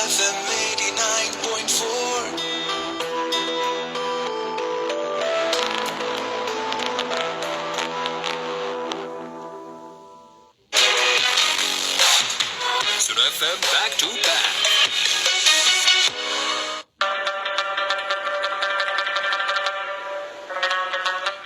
FM 89.4. Suno FM back to back.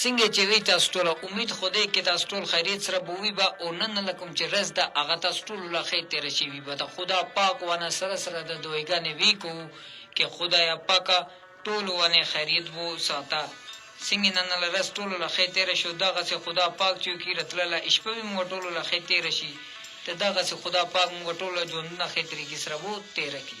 څنګه چې وی تاسو ټول امید خدای کې تاسو ټول خیریت سره بووي با او نن لکم چې رز د هغه تاسو ټول له خیر تیر شي وي به خدا پاک ونه سره سره د دویګانې وی کو کې خدای پاک ټول ونه خیریت وو ساته څنګه نن له رز ټول له خیر تیر شو دغه چې خدا پاک چې کی رتله شپه مو ټول له خیر تیر شي ته دغه چې خدا پاک مو ټول ژوند نه خیر تیر کی سره وو تیر کی।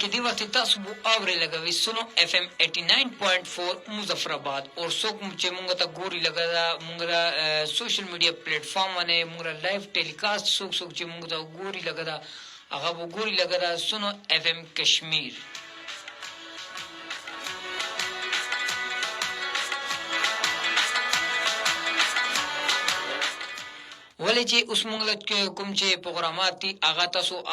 کې دی وخت تاسو بو اوري لګوي سنو اف ام 89.4 مظفرآباد اور څوک چې مونږ ته ګوري لګا مونږ سوشل میډیا پلیټ فارم باندې مونږ لایو ټیلیکاسټ څوک چې مونږ ته ګوري لګا هغه بو ګوري لګا سنو اف ام کشمیر। ولې چې اوس موږ کوم چې پروګرامات دي هغه تاسو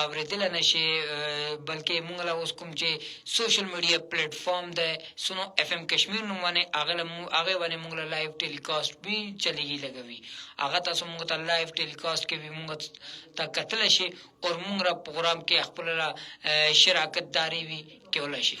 اوریدل نه شي بلکې موږ له اوس کوم چې سوشل میډیا پلیټ فارم ده سنو اف ام کشمیر نو باندې هغه باندې موږ له لایو ټیلیکاسټ به چلیږي لګوي هغه تاسو موږ ته لایو ټیلیکاسټ کې به موږ ته کتل شي او موږ را پروګرام کې خپل شراکت داري وي کولای شي۔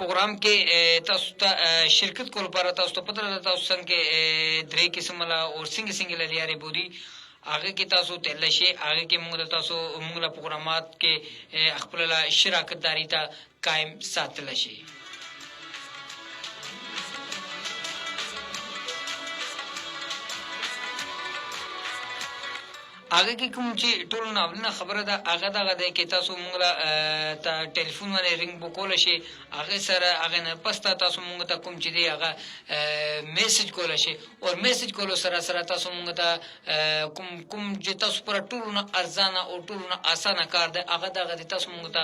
پروګرام کې تاسو ته شرکت کول پر تاسو ته پته ده تاسو څنګه درې قسم لا او څنګه لري بودی هغه کې تاسو ته لشي هغه کې موږ تاسو موږ له پروګرامات کې خپل شراکت داری ته قائم ساتل شي۔ هغه کې کوم چې ټول ناولنه خبره ده هغه دغه د کې تاسو موږ ته ټلیفون باندې رنګ بوکول شي هغه سره هغه نه پستا تاسو موږ ته کوم چې دی هغه میسج کول شي او میسج کول سره سره تاسو موږ ته کوم چې تاسو پر ټول نه ارزانه او ټول نه اسانه کار ده هغه دغه تاسو موږ ته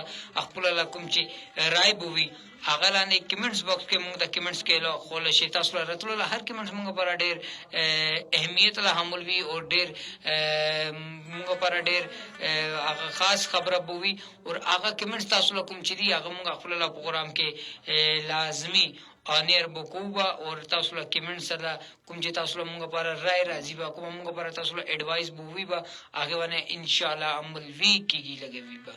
خپل کوم چې رائے بوي هغه لاندې کمنټس باکس کې موږ ته کمنټس کې له خول شي تاسو راتلو هر کمنټس موږ پر ډېر اهمیت له حمل وی او ډېر موږ پر ډېر هغه خاص خبره بوي او هغه کمنټس تاسو له کوم چې دی هغه موږ خپل پروګرام کې لازمی انیر بوکوبا او تاسو له کمنټ سره کوم چې تاسو له موږ پر رائے راځي با کوم موږ پر تاسو له اډوایس بووي با هغه باندې ان شاء الله عمل وی کیږي لګوي با۔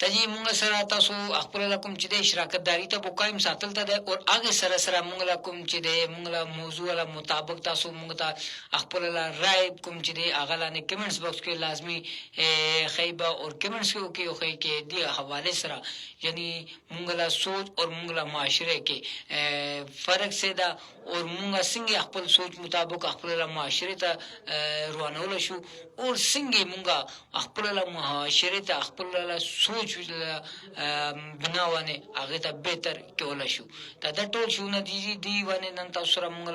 تجی مونږ سره تاسو خپل کوم چې د شراکت داری ته په قائم ساتل ته او هغه سره سره مونږ کوم چې د مونږ موضوع له مطابق تاسو مونږ ته خپل رائے کوم چې د هغه لاندې کمنټس باکس کې لازمی خیبه او کمنټس کې او کې دی حواله سره یعنی مونږ له سوچ او مونږ له معاشره کې فرق سے دا اور مونږ څنګه خپل سوچ مطابق خپل معاشره ته روانول شو او څنګه مونږ خپل معاشره ته خپل سوچ بناونه هغه ته بهتر کول شو دا د ټول شو نه دی ونه نن تاسو سره مونږ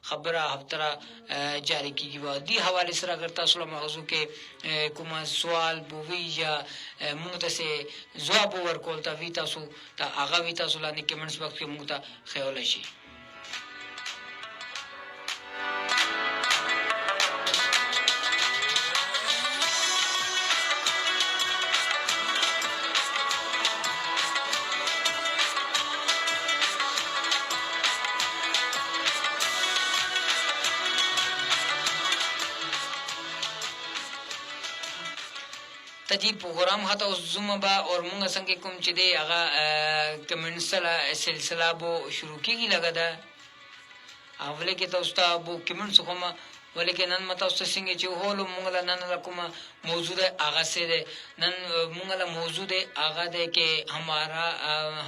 خبره هفتره جاری کیږي و دی حواله سره اگر تاسو له موضوع کې کوم سوال بووی یا مونږ ته سه جواب ورکول تا وی تاسو ته هغه وی تاسو لاندې کمنټس باکس کې مونږ ته خیال شي. تجی پروگرام هتا اوس زوم با اور مونږ څنګه کوم چې دی هغه کمنټس سلسله بو شروع کیږي لګا دا اوله کې تاسو ته بو کمنټس کومه ولیکن نن متا اوس څنګه چې هولو مونږ نن کومه موضوع ہے آغاز سے دے نن مونږ موضوع ہے آغاز ہے کہ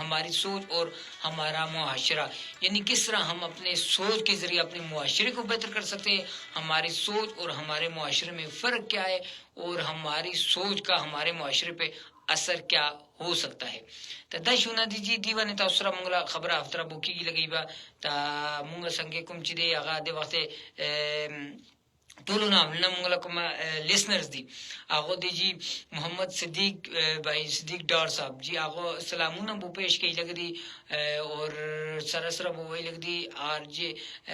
ہماری سوچ اور ہمارا معاشرہ یعنی کس طرح ہم اپنے سوچ کے ذریعے اپنے معاشرے کو بہتر کر سکتے ہیں. ہماری سوچ اور ہمارے معاشرے میں فرق کیا ہے اور ہماری سوچ کا ہمارے معاشرے پہ اثر کیا ہو سکتا ہے. تا دا شونا دیجی دیوانه تاسو سره مونږ خبره افتره بوکیږي لګي با تا مونږ څنګه کوم چې دی هغه د وخت ټولو نام مونږ کوم لیسنرز دی هغه دی جی محمد صدیق بھائی صدیق ډار صاحب جی هغه سلامونه بو پیش کوي لګ دی اور سره سره بو وی لګ دی آر جی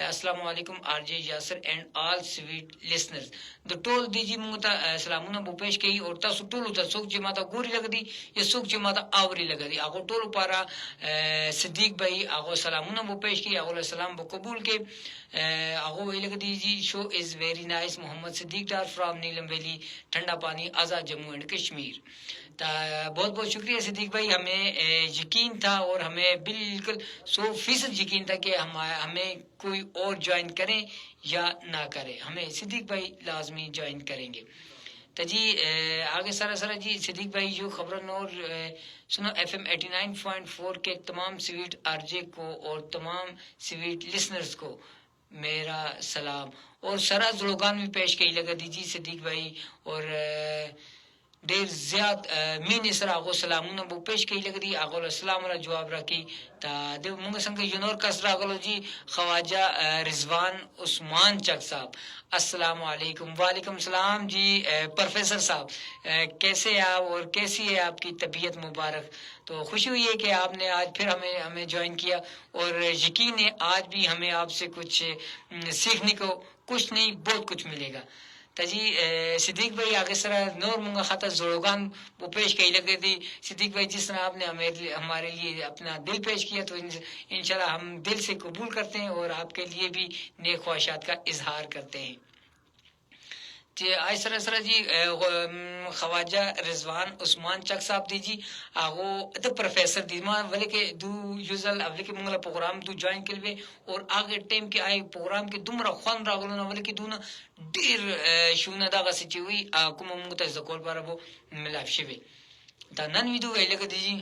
السلام علیکم R J Yasir and all sweet listeners د ټول دی جی مونږ ته سلامونه بو پیش کوي اور تاسو ټول ته څوک چې ماته ګوري لګ دی یا څوک چې ماته اوري لګ دی هغه ټول لپاره صدیق بھائی هغه سلامونه بو پیش کوي هغه سلام بو قبول کوي هغه وی لګ دی جی show is very nice Muhammad Siddique Dar from Neelum Valley ٹھنڈا پانی آزاد جموں اینڈ کشمیر. بہت بہت شکریہ صدیق بھائی. ہمیں یقین تھا اور ہمیں بالکل 100% یقین تھا کہ ہمیں کوئی اور جوائن کریں یا نہ کریں, ہمیں صدیق بھائی لازمی جوائن کریں گے. تو جی آگے سارا سارا جی صدیق بھائی جو خبروں اور سنو FM 89.4 کے تمام سویٹ آر جے کو اور تمام سویٹ لسنرز کو میرا سلام اور سرا زلوگان بھی پیش کی لگا دیجی صدیق بھائی اور دیر زیاد مین سر آغو سلامون بو پیش کی لگ دی آغو السلام علیہ جواب رکھی تا دو مونگ سنگ یونور کسر آغلو جی خواجہ رضوان عثمان چک صاحب السلام علیکم. وعلیکم السلام جی پروفیسر صاحب کیسے آپ اور کیسی ہے آپ کی طبیعت مبارک. تو خوشی ہوئی ہے کہ آپ نے آج پھر ہمیں جوائن کیا اور یقین ہے آج بھی ہمیں آپ سے کچھ سیکھنے کو کچھ نہیں بہت کچھ ملے گا. تجی صدیق بھائی آگے سر نور منگا خاطر زوروگان وہ پیش کی لگے تھی. صدیق بھائی جس طرح آپ نے ہمارے لیے اپنا دل پیش کیا تو انشاءاللہ ہم دل سے قبول کرتے ہیں اور آپ کے لیے بھی نیک خواہشات کا اظہار کرتے ہیں. آج سر سر جی خواجہ رضوان عثمان چک صاحب دی جی آغو تو پروفیسر دی ما ولی کے دو یوزل اولی کے منگلا پروگرام دو جوائن کلوے اور آگے ٹیم کے آئے پروگرام کے دومرا خوان راغلونا ولی کے دونا دیر شونا داغا سچی ہوئی کم منگتا زکول بارا وہ ملاف شوے. تا نن ویدو وی لگا دی جی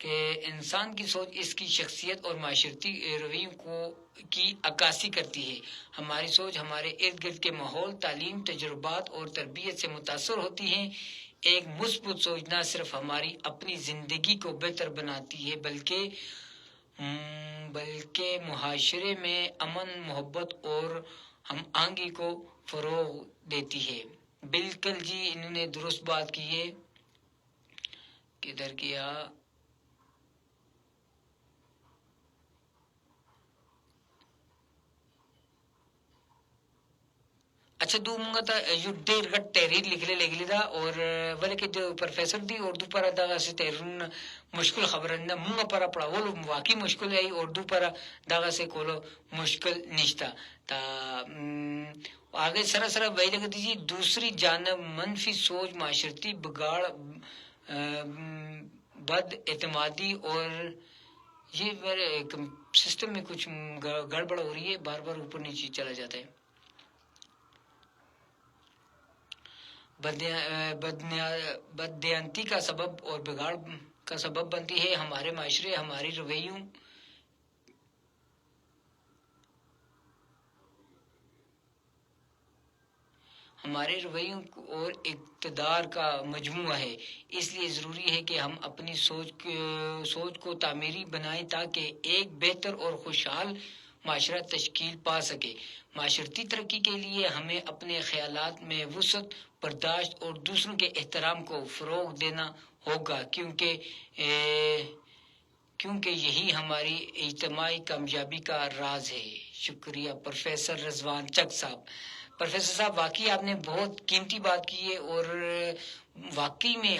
کہ انسان کی سوچ اس کی شخصیت اور معاشرتی رویوں کی عکاسی کرتی ہے. ہماری سوچ ہمارے ارد گرد کے ماحول, تعلیم, تجربات اور تربیت سے متاثر ہوتی ہے. ایک مثبت سوچ نہ صرف ہماری اپنی زندگی کو بہتر بناتی ہے بلکہ معاشرے میں امن, محبت اور ہم آہنگی کو فروغ دیتی ہے. بالکل جی انہوں نے درست بات کی ہے. کدھر کیا اچھا دو منگا تا یو دیر گٹ تحریر لکھلے لگلی دا اور ولی کہ جو پروفیسر دی اردو پر دا سے تحریر مشکل خبرندہ منگا پر پڑا وہ واقعی مشکل ہے اردو پر دا سے کولو مشکل نشتا. تا آگے سرا سرا وہی لگا دیجیے دوسری جانب منفی سوچ معاشرتی بگاڑ بد اعتمادی اور یہ میرے سسٹم میں کچھ گڑبڑ ہو رہی ہے، بار بار اوپر نیچے چلا جاتا ہے. بددیانتی کا سبب اور بگاڑ کا سبب بنتی ہے. ہمارے معاشرے ہمارے رویوں اور اقتدار کا مجموعہ ہے. اس لیے ضروری ہے کہ ہم اپنی سوچ کو تعمیری بنائیں تاکہ ایک بہتر اور خوشحال معاشرہ تشکیل پا سکے. معاشرتی ترقی کے لیے ہمیں اپنے خیالات میں وسعت، برداشت اور دوسروں کے احترام کو فروغ دینا ہوگا، کیونکہ یہی ہماری اجتماعی کامیابی کا راز ہے. شکریہ پروفیسر رضوان چک صاحب. پروفیسر صاحب واقعی آپ نے بہت قیمتی بات کی ہے، اور واقعی میں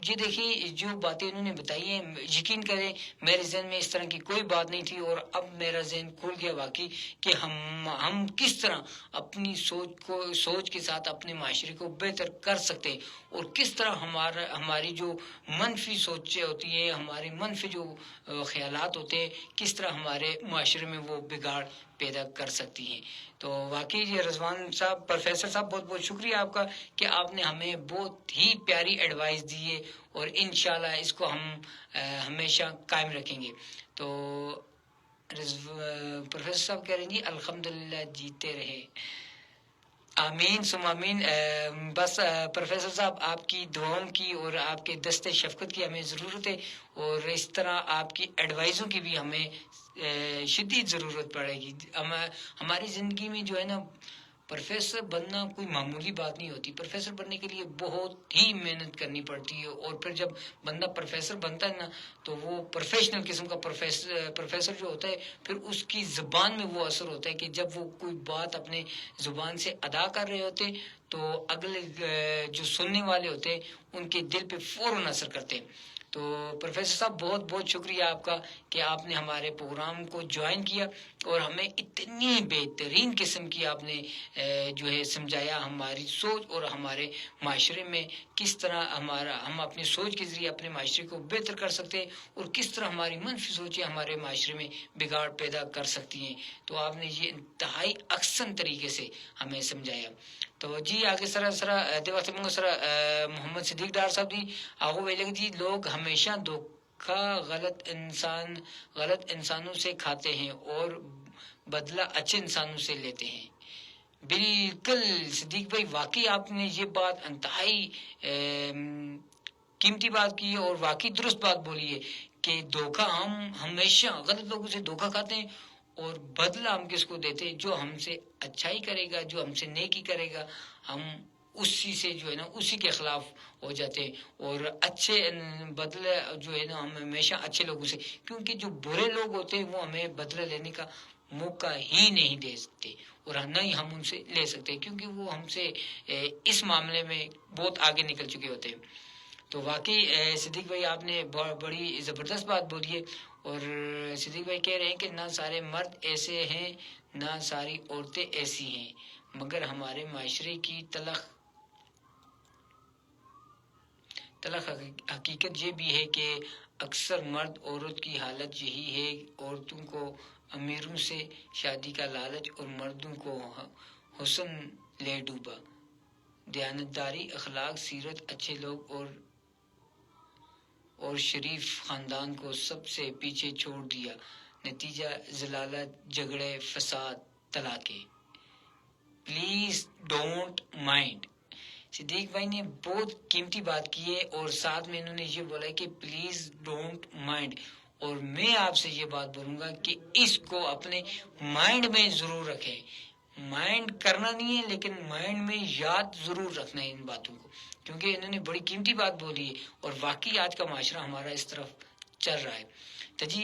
یہ دیکھیں جو باتیں انہوں نے بتائی ہیں، یقین کریں میرے ذہن میں اس طرح کی کوئی بات نہیں تھی، اور اب میرا ذہن کھل گیا واقعی کہ ہم کس طرح اپنی سوچ کے ساتھ اپنے معاشرے کو بہتر کر سکتے ہیں، اور کس طرح ہماری جو منفی سوچیں ہوتی ہیں، ہمارے منفی جو خیالات ہوتے ہیں، کس طرح ہمارے معاشرے میں وہ بگاڑ پیدا کر سکتی ہیں. تو واقعی یہ رضوان صاحب، پروفیسر صاحب، بہت بہت شکریہ آپ کا کہ آپ نے ہمیں بہت ہی پیاری ایڈوائس دی ہے، اور انشاءاللہ اس کو ہم ہمیشہ قائم رکھیں گے. تو پروفیسر صاحب کہہ رہے ہیں جی الحمدللہ جیتے رہے. آمین ثم آمین. بس پروفیسر صاحب آپ کی دعاؤں کی اور آپ کے دست شفقت کی ہمیں ضرورت ہے، اور اس طرح آپ کی ایڈوائزوں کی بھی ہمیں شدید ضرورت پڑے گی. ہماری زندگی میں جو ہے نا، پروفیسر بننا کوئی معمولی بات نہیں ہوتی. پروفیسر بننے کے لیے بہت ہی محنت کرنی پڑتی ہے، اور پھر جب بندہ پروفیسر بنتا ہے نا، تو وہ پروفیشنل قسم کا پروفیسر جو ہوتا ہے، پھر اس کی زبان میں وہ اثر ہوتا ہے کہ جب وہ کوئی بات اپنے زبان سے ادا کر رہے ہوتے تو اگلے جو سننے والے ہوتے ہیں ان کے دل پہ فوراً اثر کرتے ہیں. تو پروفیسر صاحب بہت بہت شکریہ آپ کا کہ آپ نے ہمارے پروگرام کو جوائن کیا، اور ہمیں اتنی بہترین قسم کی آپ نے جو ہے سمجھایا ہماری سوچ اور ہمارے معاشرے میں کس طرح ہم اپنی سوچ کے ذریعے اپنے معاشرے کو بہتر کر سکتے ہیں، اور کس طرح ہماری منفی سوچیں ہمارے معاشرے میں بگاڑ پیدا کر سکتی ہیں. تو آپ نے یہ انتہائی احسن طریقے سے ہمیں سمجھایا. تو جی آگے سرا دیواستے منگو سرا محمد صدیق ڈار صاحب جی آگو ویلنگ جی لوگ ہمیشہ دھوکہ غلط انسانوں سے کھاتے ہیں اور بدلہ اچھے انسانوں سے لیتے ہیں. بالکل صدیق بھائی، واقعی آپ نے یہ بات انتہائی قیمتی بات کی ہے، اور واقعی درست بات بولی ہے کہ دھوکہ ہم ہمیشہ غلط لوگوں سے دھوکہ کھاتے ہیں، اور بدلہ ہم کس کو دیتے ہیں؟ جو ہم سے اچھائی کرے گا، جو ہم سے نیکی کرے گا، ہم اسی سے جو ہے نا اسی کے خلاف ہو جاتے ہیں. اور اچھے بدلے جو ہے نا ہم ہمیشہ اچھے لوگوں سے، کیونکہ جو برے لوگ ہوتے ہیں وہ ہمیں بدلہ لینے کا موقع ہی نہیں دے سکتے، اور نہ ہی ہم ان سے لے سکتے، کیونکہ وہ ہم سے اس معاملے میں بہت آگے نکل چکے ہوتے ہیں. تو واقعی صدیق بھائی آپ نے بڑی زبردست بات بولی ہے. اور صدیق بھائی کہہ رہے ہیں کہ نہ سارے مرد ایسے ہیں نہ ساری عورتیں ایسی ہیں، مگر ہمارے معاشرے کی تلخ حقیقت یہ بھی ہے کہ اکثر مرد عورت کی حالت یہی ہے. عورتوں کو امیروں سے شادی کا لالچ اور مردوں کو حسن لے ڈوبا. دیانتداری، اخلاق، سیرت، اچھے لوگ اور شریف خاندان کو سب سے پیچھے چھوڑ دیا. نتیجہ ضلالت، جھگڑے، فساد، طلاقیں. Please don't mind. صدیق بھائی نے بہت قیمتی بات کی ہے، اور ساتھ میں انہوں نے یہ بولا ہے کہ پلیز ڈونٹ مائنڈ. اور میں آپ سے یہ بات بولوں گا کہ اس کو اپنے مائنڈ میں ضرور رکھیں. مائنڈ کرنا نہیں ہے، لیکن مائنڈ میں یاد ضرور رکھنا ہے ان باتوں کو، کیونکہ انہوں نے بڑی قیمتی بات بولی ہے، اور واقعی آج کا معاشرہ ہمارا اس طرف چل رہا ہے. ته جی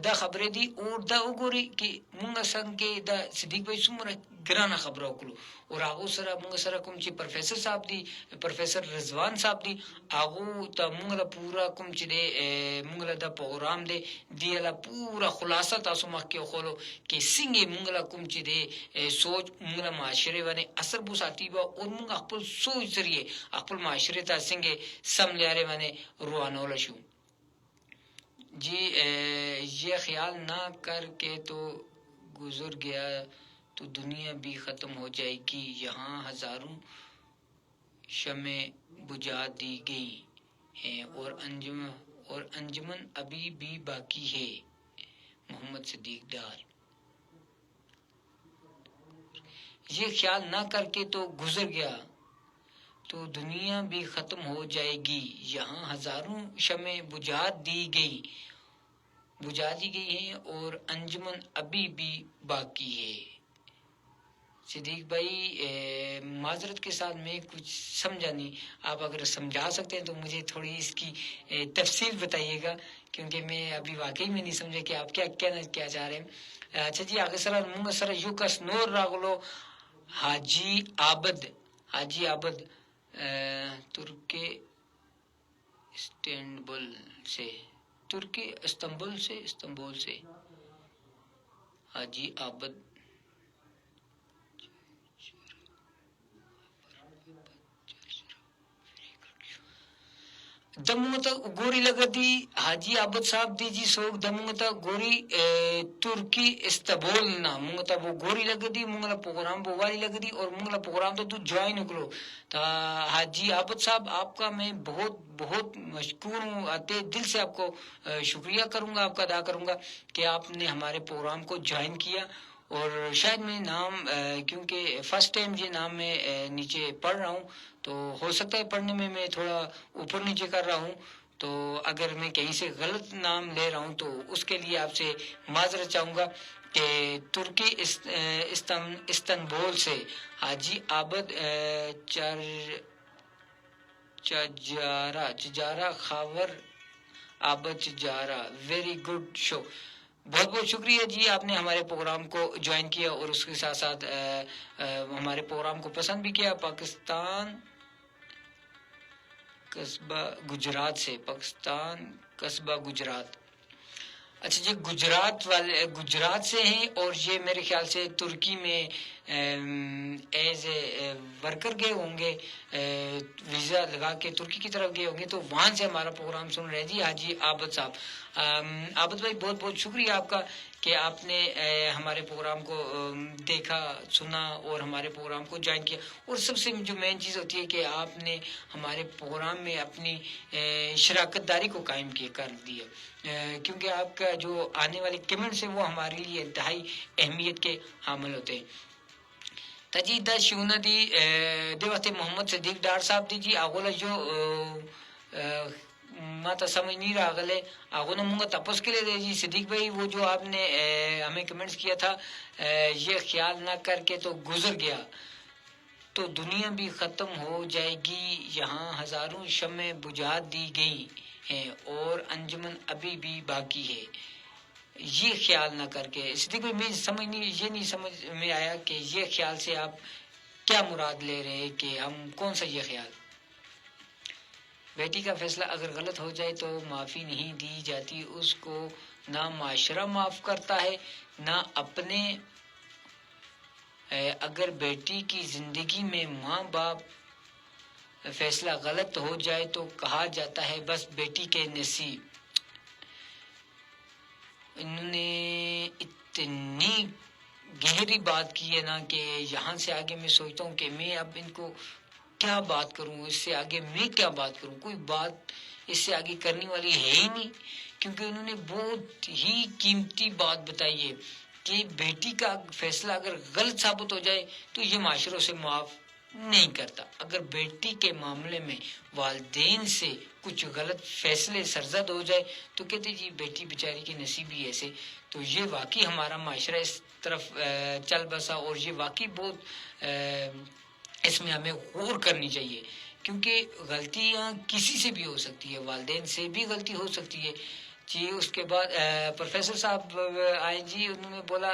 دا خبرې دي او دا وګوري چې مونږ څنګه دا صدیق بھائی څومره ګرانه خبره وکړو او هغه سره مونږ سره کوم چې پروفیسر صاحب دی پروفیسر رضوان صاحب دی هغه ته مونږ له پورا کوم چې دی مونږ له دا پروګرام دی دی له پورا خلاصه تاسو مخکې خولو کې څنګه مونږ له کوم چې دی سوچ مونږ له معاشره باندې اثر بو ساتي با او مونږ خپل سوچ ذریعے خپل معاشره ته څنګه سم لاره باندې روانول شو. جی یہ خیال نہ کر کے تو گزر گیا تو دنیا بھی ختم ہو جائے گی یہاں ہزاروں شمع بجھا دی گئی ہیں اور انجمن ابھی بھی باقی ہے. محمد صدیق ڈار. یہ خیال نہ کر کے تو گزر گیا تو دنیا بھی ختم ہو جائے گی یہاں ہزاروں شمع بجھا دی گئی ہیں اور انجمن ابھی بھی باقی ہے. صدیق بھائی معذرت کے ساتھ میں کچھ سمجھا نہیں, آپ اگر سمجھا سکتے ہیں تو مجھے تھوڑی اس کی تفصیل بتائیے گا کیونکہ میں ابھی واقعی میں نہیں سمجھا کہ آپ کیا کہنا کیا چاہ رہے ہیں. اچھا جی آگے سر مونگ سر یو کس نور راغلو حاجی عابد ترکی استنبول سے حاجی عابد دمونگتا گوری لگا دی حاجی عابد صاحب دی جی سوک دمونگتا گوری ترکی استنبول نا مونگتا وہ گوری لگا دی مونگلا پروگرام وہ والی لگا دی اور مونگلا پروگرام تو جوائن کرو. تا حاجی عابد صاحب آپ کا میں بہت بہت مشکور ہوں, آتے دل سے آپ کو شکریہ کروں گا, آپ کا ادا کروں گا کہ آپ نے ہمارے پروگرام کو جوائن کیا. اور شاید میں نام کیونکہ فرسٹ ٹائم یہ نام میں نیچے پڑھ رہا ہوں تو ہو سکتا ہے پڑھنے میں تھوڑا اوپر نیچے کر رہا ہوں, تو اگر میں کہیں سے غلط نام لے رہا ہوں تو اس کے لیے آپ سے معذرت چاہوں گا کہ ترکی استنبول سے حاجی عابد چجارا خاور عابد چجارا. Very good show. بہت بہت شکریہ جی, آپ نے ہمارے پروگرام کو جوائن کیا اور اس کے ساتھ ساتھ ہمارے پروگرام کو پسند بھی کیا. پاکستان قصبہ گجرات. اچھا جی گجرات سے ہیں اور یہ میرے خیال سے ترکی میں ایز اے ورکر گئے ہوں گے, ویزا لگا کے ترکی کی طرف گئے ہوں گے, تو وہاں سے ہمارا پروگرام سن رہے جی حاجی عابد صاحب. عابد بھائی بہت بہت شکریہ آپ کا کہ آپ نے ہمارے پروگرام کو دیکھا سنا اور ہمارے پروگرام کو جوائن کیا. اور سب سے جو مین چیز ہوتی ہے کہ آپ نے ہمارے پروگرام میں اپنی شراکت داری کو قائم کر دیا, کیونکہ آپ کا جو آنے والے کمنٹس ہیں وہ ہمارے لیے انتہائی اہمیت کے حامل ہوتے ہیں. تجید شیونہ دی وقت محمد صدیق ڈار صاحب دی جی آغولا جو ماتا سمجھ نہیں رہا گلے آغونا مونگا تپس کے لئے دے جی صدیق بھائی وہ جو آپ نے ہمیں کمنٹس کیا تھا یہ خیال نہ کر کے تو گزر گیا تو دنیا بھی ختم ہو جائے گی یہاں ہزاروں شمع بجھا دی گئی ہیں اور انجمن ابھی بھی باقی ہے. یہ خیال نہ کر کے صدیق بھائی میں یہ نہیں سمجھ میں آیا کہ یہ خیال سے آپ کیا مراد لے رہے ہیں کہ ہم کون سا یہ خیال. بیٹی کا فیصلہ اگر غلط ہو جائے تو معافی نہیں دی جاتی, اس کو نہ معاشرہ معاف کرتا ہے نہ اپنے. اگر بیٹی کی زندگی میں ماں باپ فیصلہ غلط ہو جائے تو کہا جاتا ہے بس بیٹی کے نصیب. انہوں نے اتنی گہری بات کی ہے نا کہ یہاں سے آگے میں سوچتا ہوں کہ میں اب ان کو کیا بات کروں, اس سے آگے میں کیا بات کروں, کوئی بات اس سے آگے کرنے والی ہے ہی نہیں, کیونکہ انہوں نے بہت ہی قیمتی بات بتائی ہے کہ بیٹی کا فیصلہ اگر غلط ثابت ہو جائے تو یہ معاشروں سے معاف نہیں کرتا. اگر بیٹی کے معاملے میں والدین سے کچھ غلط فیصلے سرزد ہو جائے تو کہتے جی بیٹی بیچاری کی نصیب ہی ایسے. تو یہ واقعی ہمارا معاشرہ اس طرف چل بسا اور یہ واقعی بہت اس میں ہمیں غور کرنی چاہیے, کیونکہ غلطیاں کسی سے بھی ہو سکتی ہے, والدین سے بھی غلطی ہو سکتی ہے. جی اس کے بعد پروفیسر صاحب آئے جی، انہوں نے بولا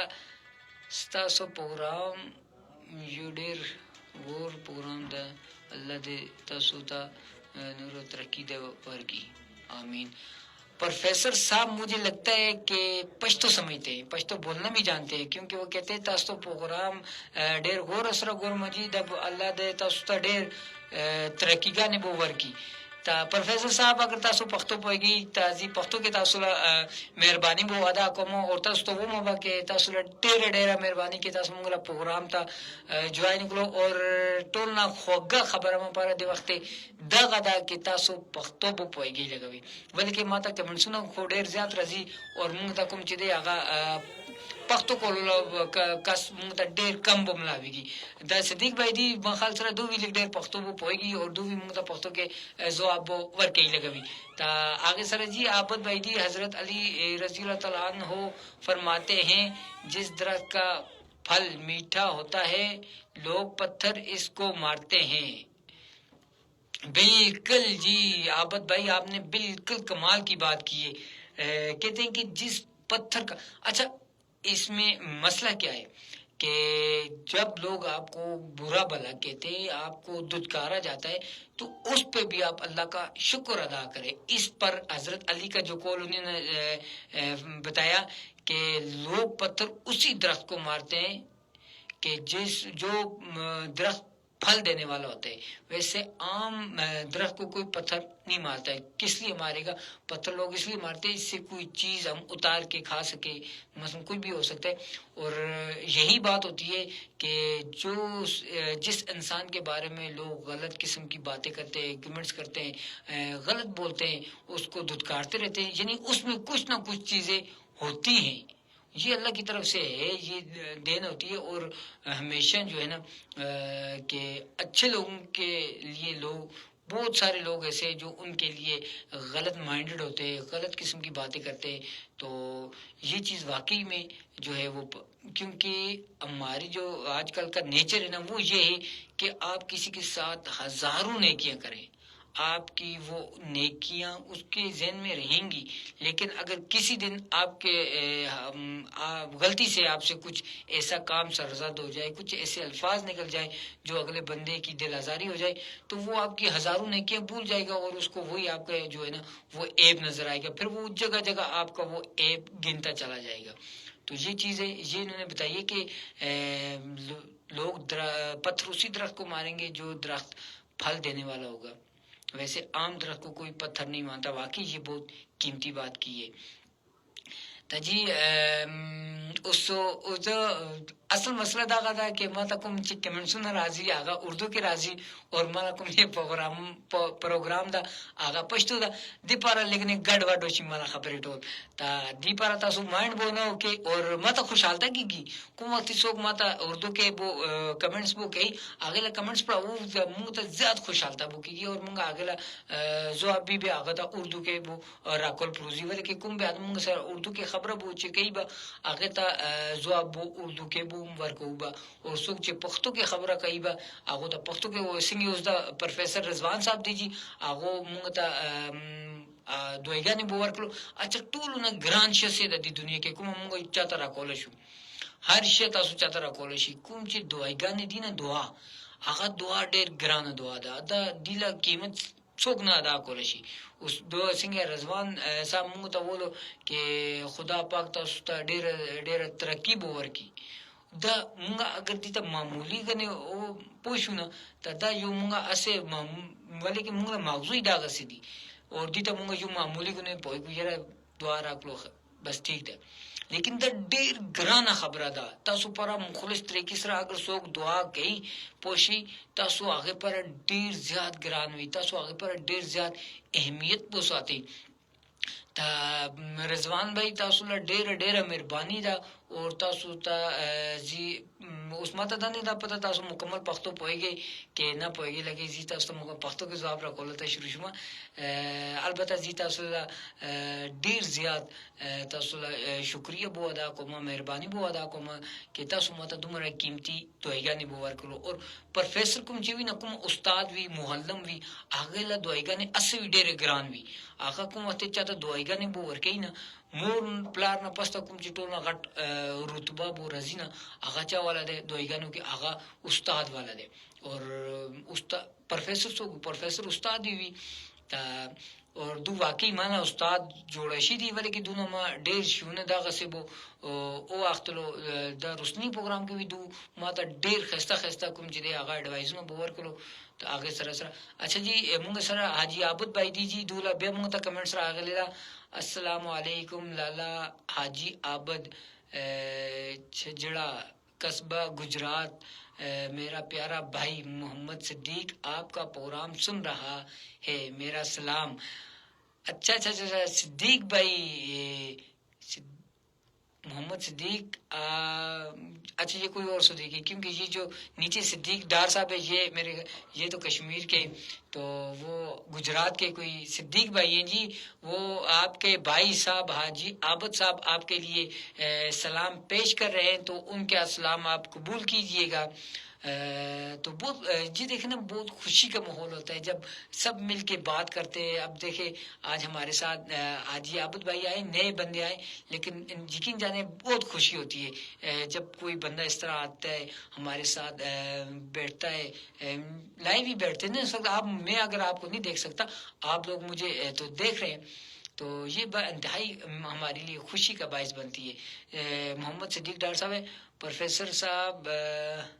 ستاسو پروگرام یو ډیر غور پروگرام دا اللہ دے تاسو تا نور و ترقی دے ورکی آمین. پروفیسر صاحب مجھے لگتا ہے کہ پشتو سمجھتے ہیں، پشتو بولنا بھی جانتے ہیں، کیونکہ وہ کہتے ہیں تاسو پروگرام ډیر غور اسرا غور مجید اب اللہ دے تاسو تا ډیر ترقی گانے بو ورکی. تا پروفیسر صاحب اگر تاسو پښتو پوهیږئ تاسو پښتو کې تاسو مهرباني بو ادا کوم او تاسو ته ومو کې تاسو ډېره مهرباني کې تاسو موږ له پروګرام ته جوائن کړو او ټول نه خوږه خبره مو پاره دی وخت دغه دا کې تاسو پښتو بو پوهیږئ لګوي، بلکې ماته کمنټسونه خو ډېر زیات راځي او موږ ته کوم چې دی هغه پښتو کولو کس موږ ته ډېر کم به ملاویږي. دا صدیق بھائی دی مخال سره دوی لیک ډېر پښتو بو پوهیږي او دوی موږ ته پښتو کې جواب ورکړي لګوي. تا آگے سر جی عابد بھائی دی حضرت علی رضی اللہ تعالیٰ عنہ فرماتے ہیں جس درخت کا پھل میٹھا ہوتا ہے لوگ پتھر اس کو مارتے ہیں. بالکل جی عابد بھائی آپ نے بالکل کمال کی بات کی ہے. کہتے ہیں کہ جس پتھر کا اچھا اس میں مسئلہ کیا ہے کہ جب لوگ آپ کو برا بھلا کہتے ہیں، آپ کو دھتکارا جاتا ہے، تو اس پہ بھی آپ اللہ کا شکر ادا کریں. اس پر حضرت علی کا جو قول انہوں نے بتایا کہ لوگ پتھر اسی درخت کو مارتے ہیں کہ جو درخت پھل دینے والا ہوتا ہے. ویسے عام درخت کو کوئی پتھر نہیں مارتا ہے. کس لیے مارے گا؟ پتھر لوگ اس لیے مارتے ہیں اس سے کوئی چیز ہم اتار کے کھا سکے، مثلا کوئی بھی ہو سکتا ہے. اور یہی بات ہوتی ہے کہ جس انسان کے بارے میں لوگ غلط قسم کی باتیں کرتے ہیں، کمنٹس کرتے ہیں، غلط بولتے ہیں، اس کو دھتکارتے رہتے ہیں، یعنی اس میں کچھ نہ کچھ چیزیں ہوتی ہیں. یہ اللہ کی طرف سے ہے، یہ دین ہوتی ہے. اور ہمیشہ جو ہے نا کہ اچھے لوگوں کے لیے لوگ بہت سارے لوگ ایسے جو ان کے لیے غلط مائنڈڈ ہوتے ہیں، غلط قسم کی باتیں کرتے ہیں. تو یہ چیز واقعی میں جو ہے وہ کیونکہ ہماری جو آج کل کا نیچر ہے نا وہ یہ ہے کہ آپ کسی کے ساتھ ہزاروں نیکیاں کریں، آپ کی وہ نیکیاں اس کے ذہن میں رہیں گی، لیکن اگر کسی دن آپ کے غلطی سے آپ سے کچھ ایسا کام سرزد ہو جائے، کچھ ایسے الفاظ نکل جائے جو اگلے بندے کی دل آزاری ہو جائے، تو وہ آپ کی ہزاروں نیکیاں بھول جائے گا اور اس کو وہی آپ کا جو ہے نا وہ عیب نظر آئے گا، پھر وہ جگہ جگہ آپ کا وہ عیب گنتا چلا جائے گا. تو یہ چیزیں یہ انہوں نے بتائی کہ لوگ پتھر اسی درخت کو ماریں گے جو درخت پھل دینے والا ہوگا. ویسے عام درخت کو کوئی پتھر نہیں مانتا. واقعی یہ بہت قیمتی بات کی ہے. تا جی اصل مسئلہ دا غدا کہ ما تا کوم چې کمنټسونه راځي هغه اردو کې راځي اور ما کوم یې پروګرام دا هغه پښتو دا دی پاره لیکنه ګډ وډو چې ما خبرې ټول تا دی پاره تاسو مایند بونو کې اور ما ته خوشحالتا کیږي کوم وخت څوک ما ته اردو کې بو کمنټس بو کوي هغه له کمنټس پر او موږ ته زیات خوشحالتا بو کیږي اور موږ هغه له جواب به هغه ته اردو کې بو راکول پروزي ولکه کوم به موږ سره اردو کې خبره بو چې کوي به هغه ته جواب بو اردو کې بو ورکو با او څوک چې پښتو کې خبره کوي به هغه ته پښتو کې څنګه اوس دا پروفیسر رضوان صاحب دی جی هغه موږ ته دویګانی بو ورکلو. اچھا ټول نه ګران شې د دنیا کې کوم موږ چاته راکول شو هر شي تاسو چاته راکول شي کوم چې دویګانی دي نه دعا هغه دعا ډېر ګران دعا ده دا دیله قیمت څوک نه ادا کول شي. اوس دو څنګه رضوان صاحب موږ ته وولو چې خدا پاک تاسو ته ډېر ترقی بو ورکی. دا مونږه اگر دې ته معمولی غنه او پوښونه ته دا یو مونږه اسه ولیکن مونږه موضوعي دا غسې دي او دې ته مونږه یو معمولی غنه پوي ګره دعا راکلو بس ٹھیک ده. لیکن دا ډېر ګرانه خبره ده تاسو پر مخلص طریقې سره اگر څوک دعا کوي پوښي تاسو هغه پر ډېر زیات ګران وي تاسو هغه پر ډېر زیات اهمیت وساتئ. تا رضوان بھائی تاسو له ډېره مهرباني ده اور تاسو ته زی اوس ماته دا نه دا پته تاسو مکمل پښتو پوهیږئ کې نه پوهیږئ لکه زی تاسو موږ پښتو کې جواب راکول ته شروع شوم. البته زی تاسو ډېر زیات تاسو شکریہ بو ادا کوم مهرباني بو ادا کوم کې تاسو ماته دومره قیمتي دویګانی بو ورکړو. اور پروفیسر کوم چې وی نه کوم استاد وی معلم وی هغه له دویګانی اسوي ډېر ګران وی هغه کوم وخت چاته دوی دویګانې به ورکوي نه مور پلار نه پسته کوم چې ټول نه غټ رتبه به راځي نه هغه چا والا دی دویګانو کې هغه استاد والا دی اور استاد پروفیسر څوک پروفیسر استاد دی وي اور دو واقعي معنا استاد جوړ شي دی ولکه دونه ما ډیر شونه دا غسبو او اختلو د رسمي پروګرام کې وی دو ما ته ډیر خسته کوم چې دی هغه اډوایزونه به ورکړو ته هغه سره اچھا جی موږ سره حاجی عابد بای دی جی دوله به موږ ته کمنټس راغلی دا السلام علیکم لالا حاجی عابد چھجڑا قصبہ گجرات میرا پیارا بھائی محمد صدیق آپ کا پروگرام سن رہا ہے میرا سلام اچھا صدیق بھائی محمد صدیق اچھا یہ کوئی اور صدیق ہے کیونکہ یہ جو نیچے صدیق ڈار صاحب ہے یہ تو کشمیر کے تو وہ گجرات کے کوئی صدیق بھائی ہیں جی وہ آپ کے بھائی صاحب حاجی عابد صاحب آپ کے لیے سلام پیش کر رہے ہیں تو ان کے سلام آپ قبول کیجئے گا تو بہت جی دیکھیں نا بہت خوشی کا ماحول ہوتا ہے جب سب مل کے بات کرتے ہیں اب دیکھیں آج ہمارے ساتھ حاجی عابد بھائی آئے نئے بندے آئے لیکن یقین جانے بہت خوشی ہوتی ہے جب کوئی بندہ اس طرح آتا ہے ہمارے ساتھ بیٹھتا ہے لائیو ہی بیٹھتے ہیں نا اس وقت آپ میں اگر آپ کو نہیں دیکھ سکتا آپ لوگ مجھے تو دیکھ رہے ہیں تو یہ انتہائی ہمارے لیے خوشی کا باعث بنتی ہے محمد صدیق ڈار صاحب ہے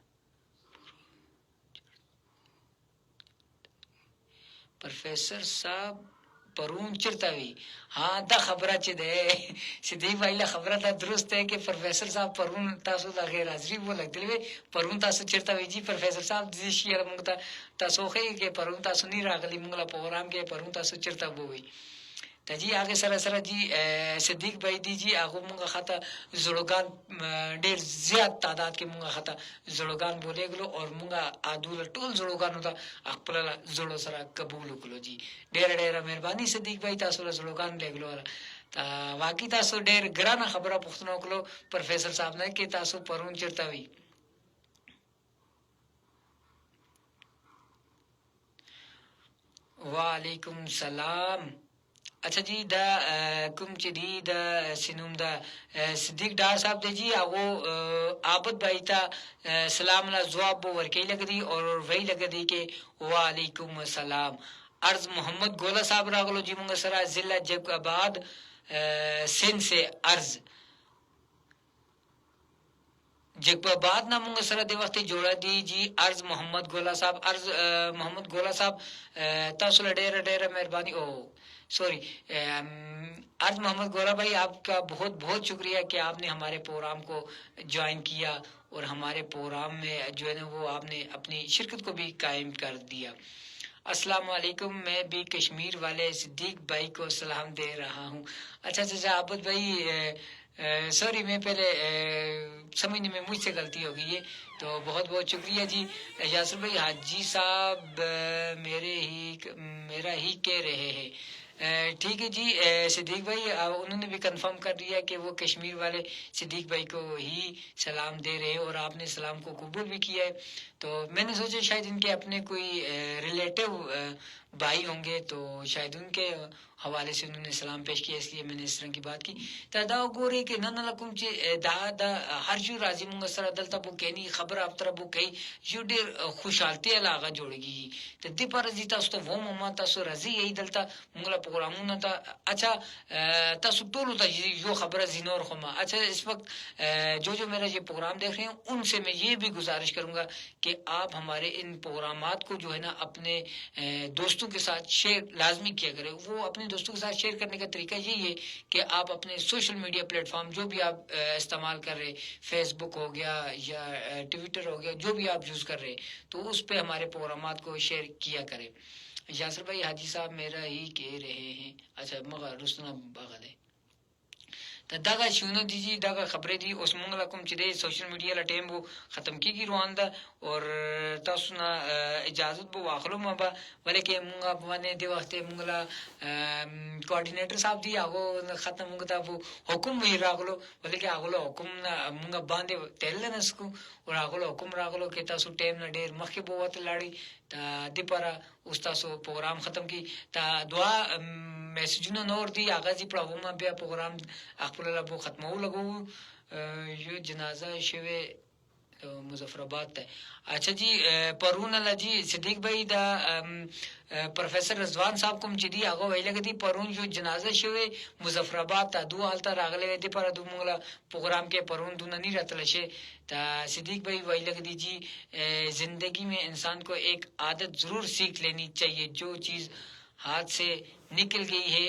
پروفیسر صاحب پرون چرتاوی ہاں دا خبره چې ده صدیق بھائی له خبره دا درست ہے کہ پروفیسر صاحب پرون تاسو د غیر حاضری وو لګدلې پرون تاسو چرتاوی جی پروفیسر صاحب دې شي موږ ته تاسو خو کې پرون تاسو نه راغلی موږ له پروګرام کې پرون تاسو چرتا ووي ته جی هغه سره جی صدیق بھائی دی جی هغه موږ خاطه زړوګان ډیر زیات تعداد کې موږ خاطه زړوګان بولېګلو او موږ عادل ټول زړوګانو ته خپل زړو سره قبول وکړو جی ډیر مهرباني صدیق بھائی تاسو له زړوګان لګلو تا واقعي تاسو ډیر ګرانه خبره پوښتنه وکړو پروفیسر صاحب نه کې تاسو پرون چرتا وی وعلیکم السلام اچھا جی دا کوم چې دی دا سینوم دا صدیق ډار صاحب دی جی هغه عابد بھائی ته سلام لا جواب ورکې لګدي اور وی لګدي کې وعلیکم السلام عرض محمد ګولا صاحب راغلو جی موږ سره ضلع جگ آباد سن سے عرض جگباباد نا مونږ سره د وخت جوړه دی جی عرض محمد ګولا صاحب تاسو له ډیره مهرباني او سوری عرض محمد گولا بھائی آپ کا بہت بہت شکریہ کہ آپ نے ہمارے پروگرام کو جوائن کیا اور ہمارے پروگرام میں جو ہے نا وہ آپ نے اپنی شرکت کو بھی قائم کر دیا السلام علیکم میں بھی کشمیر والے صدیق بھائی کو سلام دے رہا ہوں اچھا عابد بھائی سوری میں پہلے سمجھنے میں مجھ سے غلطی ہو گئی ہے تو بہت بہت شکریہ جی یاسر بھائی حاجی صاحب میرا ہی کہہ رہے ہیں ٹھیک ہے جی صدیق بھائی انہوں نے بھی کنفرم کر دیا کہ وہ کشمیر والے صدیق بھائی کو ہی سلام دے رہے ہیں اور آپ نے سلام کو قبول بھی کیا ہے تو میں نے سوچا شاید ان کے اپنے کوئی ریلیٹو بھائی ہوں گے تو شاید ان کے حوالے سے انہوں نے سلام پیش کیا اس لیے میں نے اس طرح کی بات کی دا وګورئ کې نن لکم چې دا هر جو راځي موږ سره دلته بو کینی خبر افتر بو کوي یو ډیر خوشحالتي علاقه جوړیږي ته دې پر دې تاسو ته و ما تاسو راځي ای دلته موږ له پروګرامونو ته اچھا تاسو ټول ته یو خبره زینور خو ما اچھا اس وقت جو میرا یہ پروگرام دیکھ رہے ہیں ان سے میں یہ بھی گزارش کروں گا کہ آپ ہمارے ان پروگرامات کو جو ہے نا اپنے دوستوں کے ساتھ شیئر لازمی کیا کریں وہ اپنے دوستوں کے ساتھ شیئر کرنے کا طریقہ یہی ہے کہ آپ اپنے سوشل میڈیا پلیٹ فارم جو بھی آپ استعمال کر رہے فیس بک ہو گیا یا ٹویٹر ہو گیا جو بھی آپ یوز کر رہے تو اس پہ ہمارے پروگرامات کو شیئر کیا کریں یاسر بھائی حاجی صاحب میرا ہی کہہ رہے ہیں اچھا مگر رسنا باغ ہے ته دغه شونه دي جی دغه خبرې دي اوس موږ لکم چې د سوشل میډیا لا ټیم وو ختم کیږي روان ده اور تاسو نه اجازه بو واخلو ما به ولیکې موږ باندې د وخت موږ لا کوارډینیټر صاحب دی هغه ختم موږ ته حکم وی راغلو ولیکې هغه حکم موږ باندې تل نه سکو اور هغه حکم راغلو کې تاسو ټیم نه ډیر مخکې بو وته لاړی ته د پر اوس تاسو پروګرام ختم کی تا دعا میسجونه نور دی اغازي پروګرام بیا پروګرام خپل لا په ختمو لګو یو جنازه شوه مظفر آباد ته. اچھا جی پرون الله جی صدیق بھائی دا پروفیسر رضوان صاحب کوم چې دی هغه ویل کدي پرون جو جنازه شوه مظفر آباد ته دوه حالت راغله دي پر دوه موږ پروګرام کې پرون دونه نه راتل شي. تا صدیق بھائی ویل کدي جی زندگی میں انسان کو ایک عادت ضرور سیکھ لینی چاہیے, جو چیز ہاتھ سے نکل گئی ہے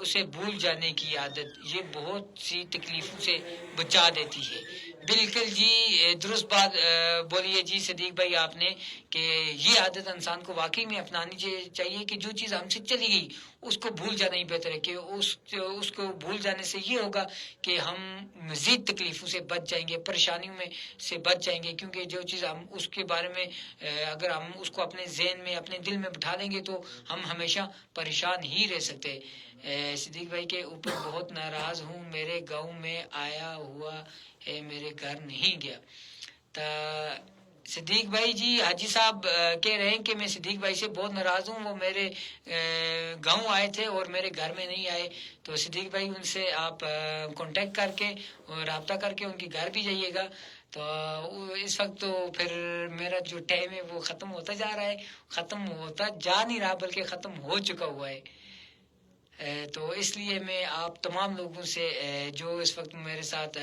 اسے بھول جانے کی عادت یہ بہت سی تکلیفوں سے بچا دیتی ہے. بالکل جی درست بات بولیے جی صدیق بھائی آپ نے کہ یہ عادت انسان کو واقعی میں اپنانی چاہیے کہ جو چیز ہم سے چلی گئی اس کو بھول جانا ہی بہتر ہے, کہ اس کو بھول جانے سے یہ ہوگا کہ ہم مزید تکلیفوں سے بچ جائیں گے, پریشانیوں میں سے بچ جائیں گے, کیونکہ جو چیز ہم اس کے بارے میں اگر ہم اس کو اپنے ذہن میں اپنے دل میں بٹھا لیں گے تو ہم ہمیشہ پریشان ہی رہ سکتے. صدیق بھائی کے اوپر بہت ناراض ہوں, میرے گاؤں میں آیا ہوا ہے, میرے گھر نہیں گیا. تا صدیق بھائی جی حاجی صاحب کہہ رہے ہیں کہ میں صدیق بھائی سے بہت ناراض ہوں, وہ میرے گاؤں آئے تھے اور میرے گھر میں نہیں آئے. تو صدیق بھائی ان سے آپ کانٹیکٹ کر کے رابطہ کر کے ان کے گھر بھی جائیے گا. تو اس وقت تو پھر میرا جو ٹائم ہے وہ ختم ہوتا جا رہا ہے, ختم ہوتا جا نہیں رہا بلکہ ختم ہو چکا ہوا ہے. تو اس لیے میں آپ تمام لوگوں سے جو اس وقت میرے ساتھ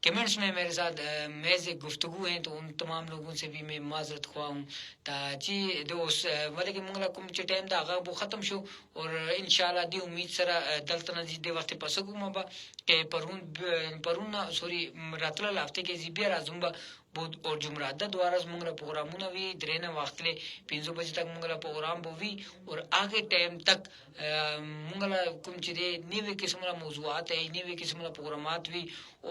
کمنٹس میں میرے ساتھ میز گفتگو ہیں تو ان تمام لوگوں سے بھی میں معذرت خواہ ہوں. تا جی دوست ولکه موږ کوم چې ټایم دا هغه بو ختم شو اور ان شاء الله دی امید سره دلته نه دې وخت پس کوم به کې پرون سوري راتله هفته کې زی بیا راځم به بود اور جمعرات د دواره موږ پروګرامونه وی درې نه وختله 5 بجې تک موږ پروګرام بو وی اور آگے ٹائم تک موږ کوم چې دی نیوې قسمه موضوعات ای نیوې قسمه پروګرامات وی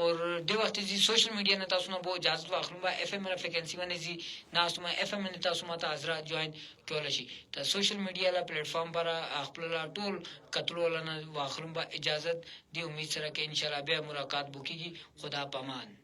اور د وخت زی سوشل میډیا نه تاسو نه بو اجازه واخلم با اف ام فریکوئنسی باندې زی ناسو ما اف ام نه تاسو ما حضرات جوائن کول شي. ته سوشل میډیا لا پلیټ فارم پر خپل ټول کتلو لنه واخلم با اجازه دی امید سره کې ان شاء الله بیا ملاقات بو کیږي. خدا پامان.